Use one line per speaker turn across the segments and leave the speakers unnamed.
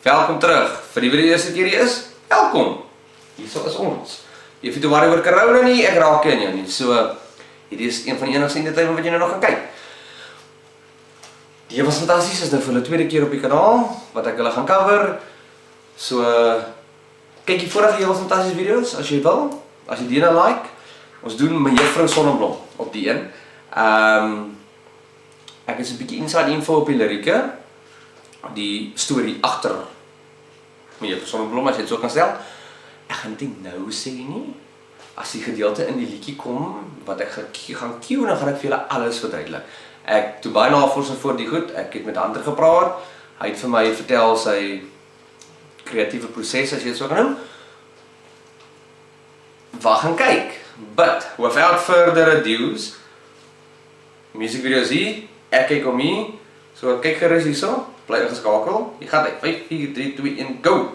Welkom terug. Vir die wie eerste keer hier is, welkom. Hierso is ons. Jy hoef nie te worry oor corona nie, ek raak in jou nie. So, hierdie is een van die enigste tye wat jy nou nog gaan kyk. Die was fantasties, is nou vir hulle tweede keer op die kanaal, wat ek hulle gaan cover. So, kyk die vorige heel fantasties video's, as jy wil. As jy die nou like. Ons doen my juffrou Sonneblom op die een. Ek is 'n bietjie inside info op die lirieke. Die storie agter my juffrou Sonneblom, as jy dit so kan stel. Ek gaan dit nie nou sê nie. As die gedeelte in die liedjie kom, wat ek gaan cue, dan gaan ek vir julle alles verduidelik. Ek toe baie navorsing voor die goed, ek het met Hunter gepraat. Hy het vir my vertel sy kreatiewe proses, as jy dit so kan noem. Wag en kyk. But without further ado's, musiekvideo's hier, ek kyk om hier. So kyk gerus hierso, bly ingeskakel. Jy gaan uit 5, 4, 3, 2, 1, go!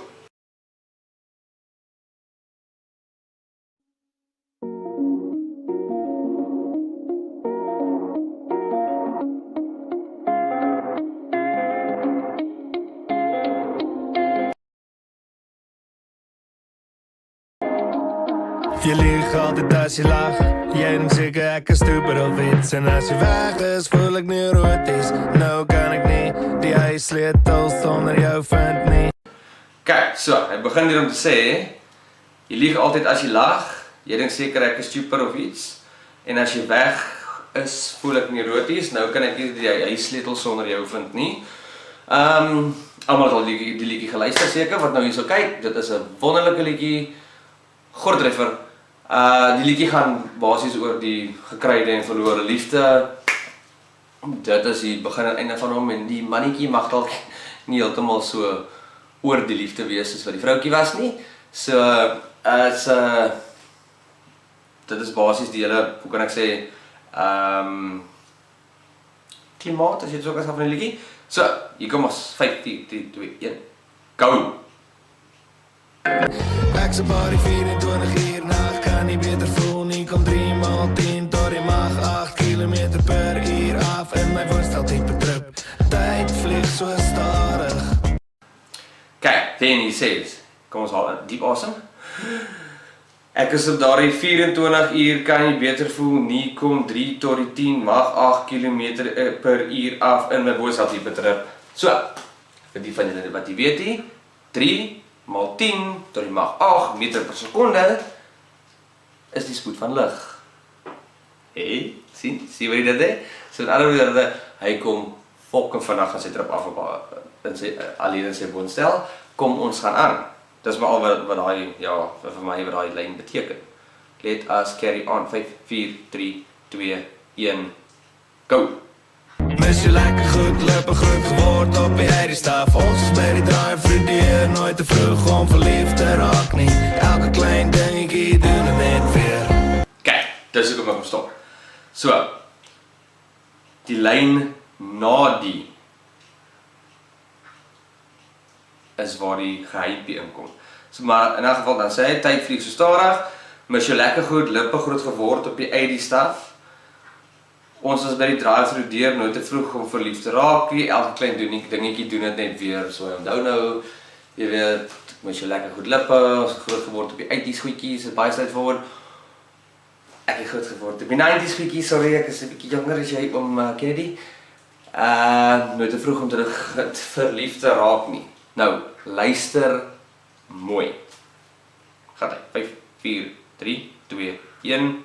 Je liegt altijd als je lacht. Jij denkt zeker ek is stupid of iets. En als je weg is, voel ik nu hoe het is. Nou kan ik niet, die ijsleutels zonder jou vind niet.
Kijk, so, ek begin hier om te sê, jy lieg altyd as jy lag. Jy dink seker ek is stupid of iets. En as jy weg is, voel ek nie roties. Nou kan ek nie die ijsleutels sonder jou vind nie. Almal het al die liedjie geluister seker, wat nou hier so kyk. Dit is 'n wonderlike liedjie. Gortreffer. Die liedjie gaan basies oor die gekryde en verlore liefde. Dit is die begin en einde van hom en die mannetjie mag dalk nie heeltemal so oor die liefde wees as wat die vroutjie was nie. So dit is basies die hele, hoe kan ek sê, klimaat as jy dit so kan sê van die liedjie. So, hier kom ons 5, 4, 3, 2, 1. Go!
Ek se body 24 uur nacht, kan niet beter voelen. Ik kom 3 maal 10 tot je mag 8 kilometer per uur af. En mijn voorstel type trip, tijd vliegt zo stadig.
Kijk, then he says, kom ons haal diep asem. Ek is op daardie 24 uur, kan jy beter voel, nie kom 3 tot die 10, mag 8 kilometer per uur af in my voorstel type trip. So, vir die van julle wat jy weet nie, 3 maal 10 tot die mag 8 meter per sekonde is die spoed van lig. Hey, sien wat jy dit hè? So in ander woorde, hy kom fucking vanaf aan sy trip af alleen in sy woonstel, kom ons gaan aan. Dis maar al wat daai, ja, vir my wat daai lyn beteken. Let us carry on. 5, 4, 3, 2, 1, go!
Mis je lekker goed, lippen goed geword op je eigen staf. Ons is met die drive, vriendie, nooit te vroeg om verliefd te raak niet. Elke klein dingetje doen het net weer.
Kijk, dis ook om ek stop. So, die lyn na die is waar die geheimpie inkom. So, maar in elk geval dan sê hy, tyd vlieg so stadig, mis jy lekker goed, lippe groot geword op die eigen staf. Ons is by die drive-thru deur, nooit te vroeg om verliefd te raak nie. Elke klein dingetjie doen dit net weer. So onthou nou, jy weet, mis jy lekker goed lippe, ons het groot geword op die 80s goedjies, het baie straightforward. Ek het groot geword op die 90s goedjies, sorry, ek is 'n bietjie jonger as jy ken jy die? Nooit te vroeg om te verliefd te raak nie. Nou, luister mooi. Gaat hy, 5, 4, 3, 2, 1.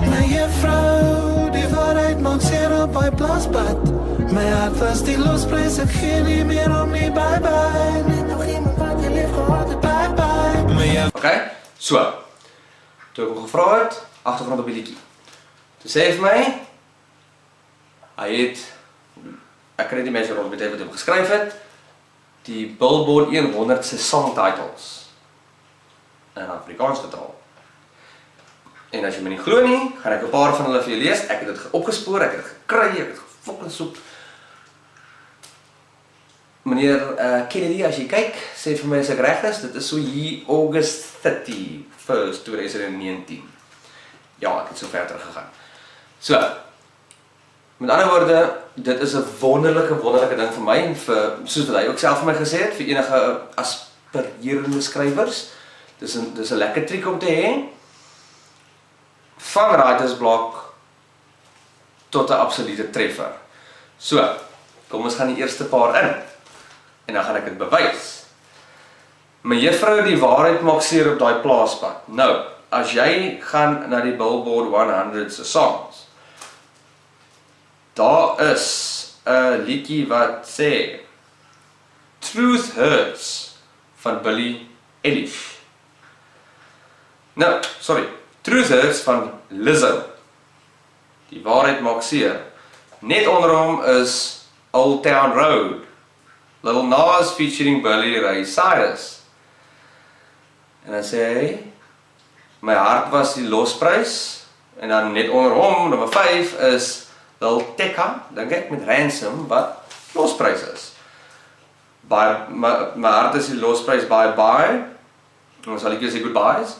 My juffrou, die waarheid maak seer op my plasbad. My hart was die losprys, ek gee nie meer om nie, bye bye. Net nog iemand wat jy lief gehad het, bye bye.
Oké, so. Toe ek hom gevra het, agtergrond op die liedjie. Toe sê hy vir my, hy het, ek kan net die mense rond met wat hy geskryf het, die Billboard 100 se song titles in Afrikaans vertaal. En as jy my nie glo nie, gaan ek 'n paar van hulle vir jou lees. Ek het dit opgespoor, ek het dit gekry, ek het gefokken soep. Meneer Kennedy, as jy kyk, sê vir my as ek reg is, dit is so hier August 31st, 2019. Ja, ek het so ver terug gegaan. So, Met ander woorde, dit is 'n wonderlike ding vir my en vir, soos wat hy ook self vir my gesê het, vir enige aspirerende skrywers. Dis 'n lekker triek om te hê. Van writer's block tot 'n absolute treffer. So, kom ons gaan die eerste paar in. En dan gaan ek dit bewys. My juffrou, die waarheid maak seer op daai plaaspad. Nou, as jy gaan na die Billboard 100 se songs, daar is 'n liedjie wat sê Truth Hurts van Billie Eilish. Nou, sorry, Truth Hurts van Lizzo. Die waarheid maak seer. Net onder hom is Old Town Road. Lil Nas featuring Billy Ray Cyrus. En dan sê hy, my hart was die losprys. En dan net onder hom, nummer 5, is Lil Tecca, dink ek, met Ransom, wat losprys is. My hart is die losprys, bye bye. En sal ek sê goodbyes.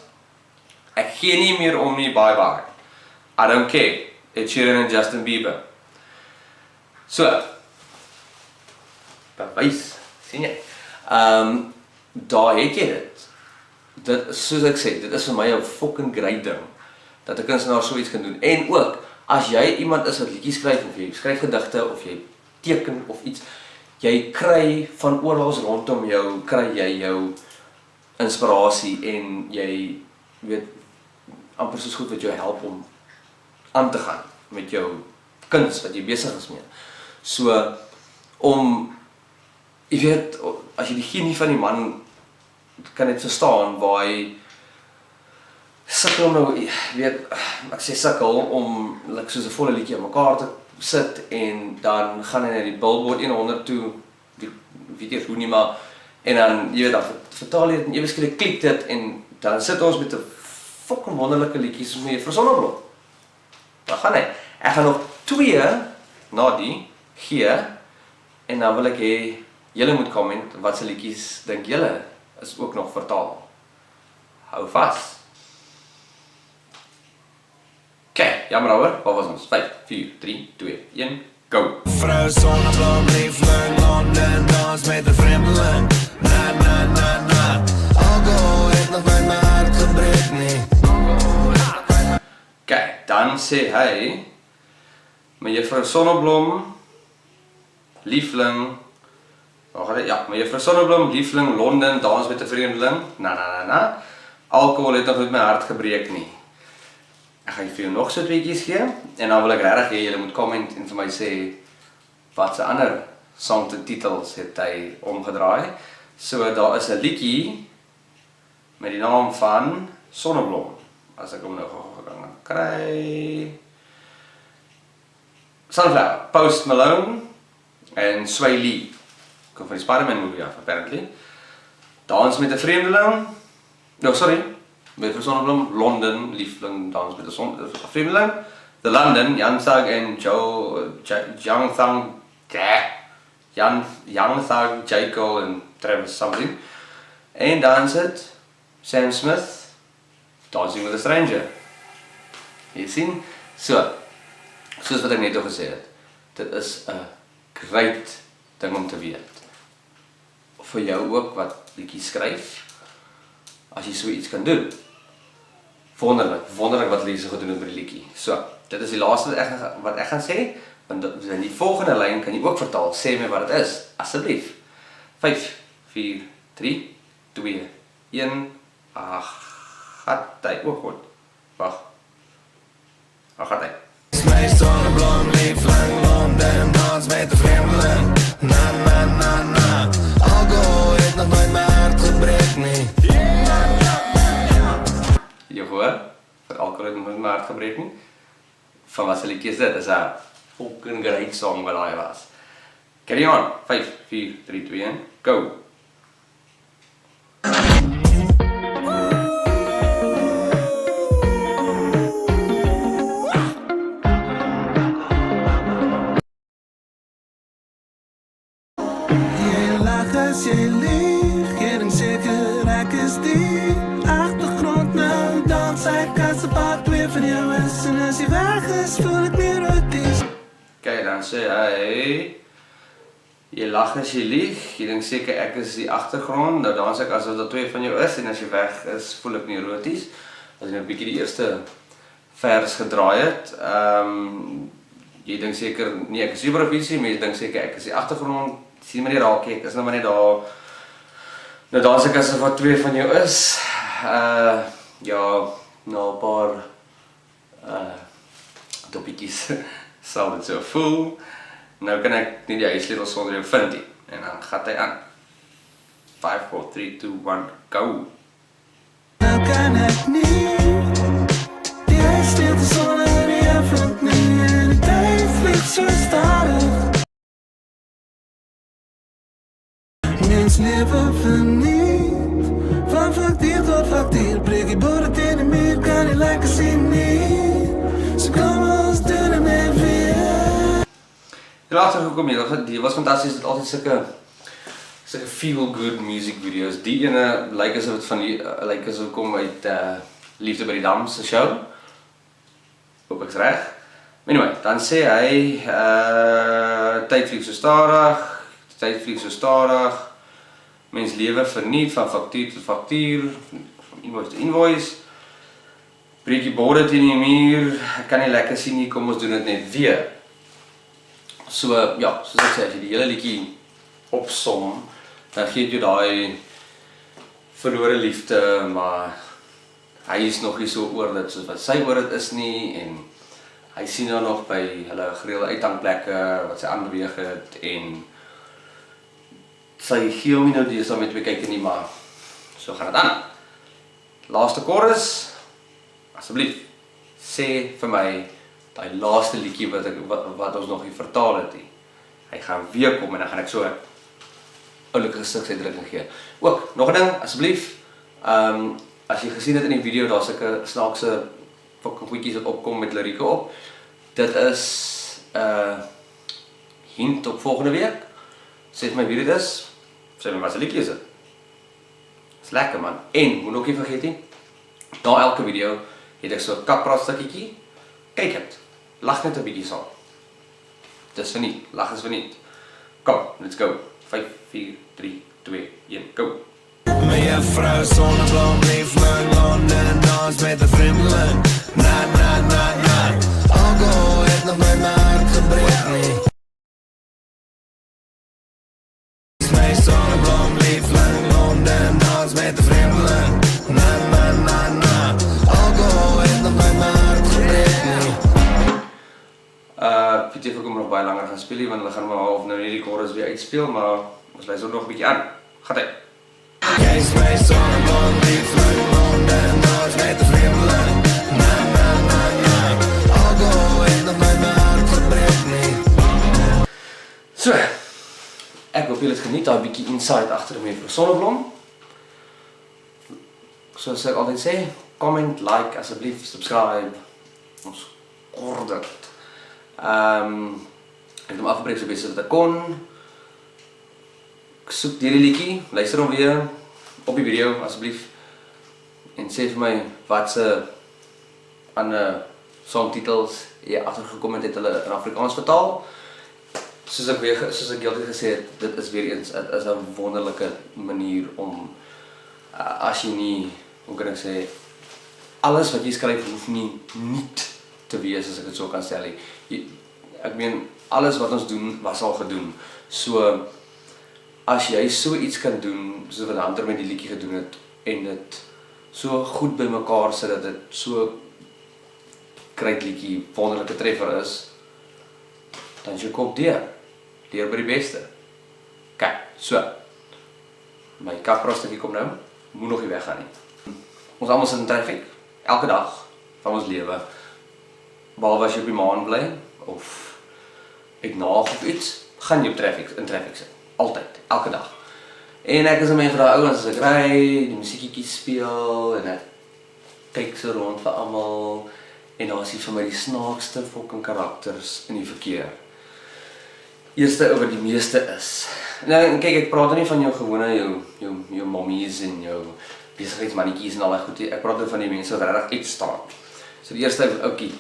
Ek gee nie meer om nie, bye bye. I don't care. Ed Sheeran en Justin Bieber. So, bewys, sien jy? Daar het jy dit. Dit, soos ek sê, dit is vir my 'n fucking great ding, dat 'n kunstenaar so iets kan doen. En ook, as jy iemand is wat liedjies skryf, of jy skryf gedigte, of jy teken of iets, jy kry van oral rondom jou, kry jy jou inspirasie en jy weet, amper soos goed wat jou help om aan te gaan met jou kuns wat jy besig is mee. So, jy weet, as jy die genie van die man kan net verstaan, waar hy sukkel nou, weet, ek sê sukkel om like, soos 'n volle liedjie aan mekaar te sit, en dan gaan hy na die Billboard 100 toe, weet jy hoe nie, maar, en dan, jy weet, dan vertaal jy dit, en ewe skielik klik dit, en dan sit ons met 'n fucking wonderlike liedjies soos Mevrou Sonneblom. Dan gaan hy. Ek gaan nog 2 na die gee, en dan wil ek hê, julle moet comment, wat se liedjies dink julle is ook nog vertaal. Hou vas. Okay, jammer hoor, wat was ons? 5, 4, 3, 2, 1, go!
Vrou Sonneblom, liefling, Londen, dans met 'n vreemdeling. Na, na, na, na. Alcohol het nog nooit my hart gebreek nie.
Okay, dan sê hy, my juffrou Sonneblom, liefling, ja, my juffrou Sonneblom, liefling, Londen, dans met 'n vreemdeling, na, na, na, na. Alcohol het nog nooit my hart gebreek nie. Ek gaan vir jou nog so tweetjies gee, en dan wil ek regtig hê julle moet comment en vir my sê wat se ander songtitels het hy omgedraai. So daar is 'n liedjie met die naam van Sonneblom. As ek hom nou gaan kry. Sunflower, Post Malone en Sway Lee. Kom van die Spider-Man movie af, apparently. Dans met 'n vreemdeling. No, sorry. Mevrou Sonneblom, Londen, liefling, dans met 'n vreemdeling. The London, Yansag en Yansag, Jaco en Travis something. En dan sit Sam Smith, Dancing with a Stranger. Jy sien? So, soos wat ek net al gesê het, dit is 'n great ding om te weet. Vir jou ook wat liedjies skryf, as jy so iets kan doen. Wonderlik wat Lise gedoen het met die liedjie. So, dit is die laaste wat ek gaan sê, want in die volgende lyn kan jy ook vertaal, sê my wat dit is, asseblief. 5, 4, 3, 2, 1, gaat hy, goed, wacht. Gaat hy.
My Sonneblom, liefling, Londen, dans met 'n vreemdeling. Na, na, na, na. Alcohol het nog nooit my hart gebreek nie.
Het jy gehoor? Vir alcohol het nog nooit my hart gebreek nie? Van wat se liedjie is dit? Dis 'n fucking great song wat daai was. Carry on. 5, 4, 3, 2, 1, go!
As jy lieg, geen seker ek is die agtergrond nou, dans ek as 'n part 2 van jou is, en as jy weg is, voel ek meer roties.
Okay, dan sê hy, jy lag as jy lieg, jy dink seker ek is die agtergrond, nou dans ek asof dat twee van jou is, en as jy weg is, voel ek neuroties, as jy nou 'n bietjie die eerste vers gedraai het, jy dink seker, nee ek is super op ietsie, mense dink seker ek is die agtergrond, sien my nie raak, ek is nou maar net daar, nou dans ek asof wat twee van jou is, ja, nou 'n paar doppietjies sal dit so voel. Nou kan ek nie die huissleutel sonder jou vind nie. En dan gaan hy aan. 5, 4, 3, 2, 1, go!
Nou kan ek nie die huissleutel sonder jou vind nie. En die tyd vlieg so stadig. Mens lewe verniet. Van factuur tot factuur, breek die borde teen die muur, kan nie lekker sien nie. So kom ons doen het net weer.
Die laatste gekom hier, die was fantasties, het altyd sulke feel-good music video's. Die ene lyk asof het van die, lyk asof het kom uit Liefde by die Dam se show. Hoop ek's reg. Anyway, dan sê hy, tyd vlieg so stadig, mens lewe verniet van faktuur tot faktuur, van invoice tot invoice, breek die borde teen die muur, ek kan nie lekker sien nie, kom ons doen dit net weer. So, ja, soos ek sê, as jy die hele liedjie opsom, dan gee jy daai verlore liefde, maar hy is nog nie so oor dit soos wat sy oor dit is nie, en hy sien nou nog by hulle gereelde uithangplekke wat sy aanbeweeg het, en sy gee hom nie nou die met my kyk nie, maar so gaan dit aan. Laaste chorus, asseblief, sê vir my die laaste liedjie wat ons nog nie vertaal het nie. Hy gaan weer kom en dan gaan ek so 'n oulike gesigsuitdrukking gee. Ook, nog 'n ding, asseblief, as jy gesien het in die video, daar sulke snaakse fucking goedjies wat opkom met lirieke op. Dit is hint op volgende week. Sê vir my wie dit is. Sê my wat se liedjie is dit. Is lekker man. En, moet ook nie vergeet nie, na elke video het ek so 'n kappraat stukkietjie. Kyk het. Lag net 'n bietjie saam. Dis verniet. Lag is verniet. Kom, let's go. 5, 4, 3, 2, 1, go.
My juffrou Sonneblom leef in Londen, ons met 'n vriendeling. Na. Alcohol het nog my hart gebreek nie. My Sonneblom leef in Londen, ons met 'n vriendeling. Na. Alcohol het nog my hart gebreek nie.
Weet jy of ek hom nog baie langer gaan speel, want hulle gaan maar half nou hierdie chorus weer uitspeel, maar ons luister nog 'n bietjie aan. Gaat hy.
Jy is my Sonneblom leef in Londen, ons met 'n vriendeling. Na. Alcohol het nog my hart gebreek nie.
So, ek hoop julle het geniet, daai bietjie insight agter die mevrou Sonneblom. Soos ek altyd sê, comment, like, asseblief, subscribe. Ons kort dit. Ek het hom afgebreek so bes as wat ek kon. Ek soek hierdie liedjie, luister hom weer op die video asseblief. En sê vir my wat se ander songtitels jy agtergekom het hulle in Afrikaans vertaal. Soos ek altyd gesê het, dit is weer eens, dit is 'n wonderlike manier om, as jy nie, hoe kan ek sê, alles wat jy skryf hoef nie te wees, as ek dit so kan stel. Ek meen, alles wat ons doen, was al gedoen. So, as jy so iets kan doen, soos wat Hunter met die liedjie gedoen het, en dit so goed by mekaar sit, dat dit so kruitliedjie, wonderlike treffer is, dan is jou kop deur by die beste. Kijk, so, my kaprostikkie kom nou, moet nog nie weggaan nie. Ons almal sit in traffic, elke dag van ons lewe, behalwe as jy op die maan bly, of uit naag of iets, gaan jy op in traffic sit, altyd, elke dag. En ek is in my vir daai ouens, as ek ry, die musiekietjies speel, en ek kyk so rond vir almal, en daar is vir my die snaakste fucking karakters in die verkeer. Eerste oor die meeste is. Nou, kyk, ek praat nie van jou gewone, jou mommies en jou besigheidsmannetjies en al die goed, ek praat van die mense wat regtig uitstaan. So die eerste oukie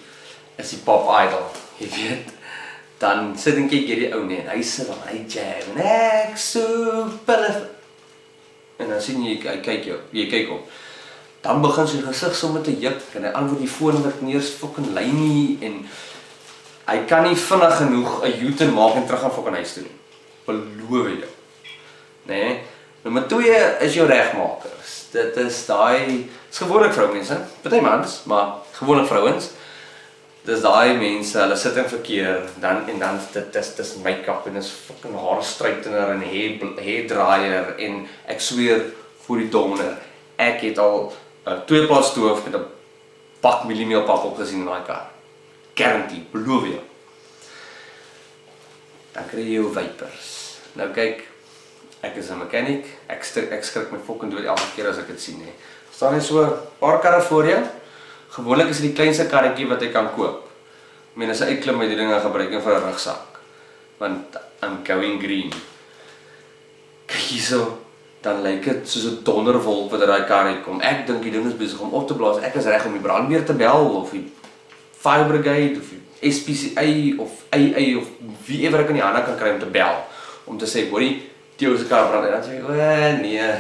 is die pop idol, jy weet, dan sit en kyk hierdie ou net, hy sit aan, hy jam, en ek super, en dan sien jy, hy kyk jou, jy kyk hom, dan begin sy gesig sommer te jip, en hy antwoord die foon wat nie eens fucking lyn nie, en hy kan nie vinnig genoeg 'n U-turn maak en terug gaan fucking huis toe nie, beloof jou, nee, nommer 2 is jou regmakers, dit is daai, is gewoonlik vroumense, party mans, maar gewoonlik vrouens, dis daai mense, hulle sit in verkeer, dan dit is make-up en is fucking haarstruitener en hair dryer en ek sweer voor die donder, ek het al 'n 2-plaas stoof met 'n pak mieliemeelpap opgesien in daai kar. Guarantee, beloof jou. Dan kry jy jou wipers. Nou kyk, ek is 'n mechanic, ek skrik my fucking dood elke keer as ek dit sien hè. Staan jy so 'n paar karre voor jou? Gewoonlik is dit die kleinste karretjie wat jy kan koop. Ek meen as jy uitklim met die dinge gebruik en vir 'n rugsak. Want I'm going green. Kyk hierso, dan lyk dit soos 'n donderwolk wat uit daai kar uitkom. Ek dink die ding is besig om op te blaas. Ek is reg om die brandweer te bel of die fire brigade of die SPCA of AA of wie ewer ek in die hande kan kry om te bel. Om te sê, hoorie, Theo se kar brand. En dan sê ek, nee,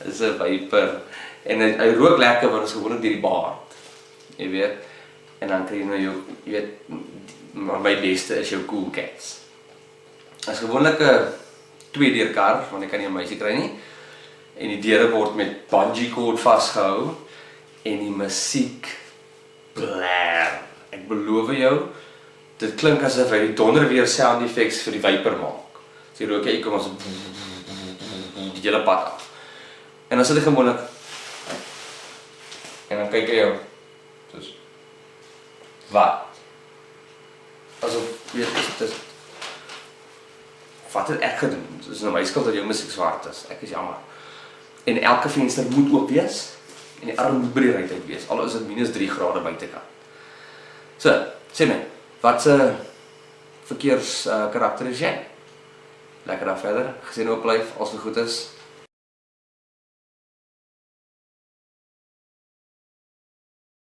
dis 'n viper. En hy rook lekker, want is gewoonlik deur die baard. Jy weet. En dan kry jy nou jou, jy weet, my beste is jou Cool Cats. As gewoonlik 'n 2-deur kar, want ek kan nie 'n meisie kry nie. En die deure word met bungee cord vasgehou en die musiek blaar. Ek beloof jou, dit klink asof hy die donderweer sound effects vir die viper maak. As jy rook, jy kom as die hele pad af. En dan sit hy gewoonlik en dan kyk hy jou soos wat? Asof weet dis wat het ek gedoen? Dit is nou my skuld dat jou musiek swart is. Ek is jammer. En elke venster moet oop wees en die arm moet breed uit wees. Al is dit -3 grade buitekant. So, sê my, wat se verkeers karakter is jy? Lekker daar verder. Gesien ook blyf as dit goed is.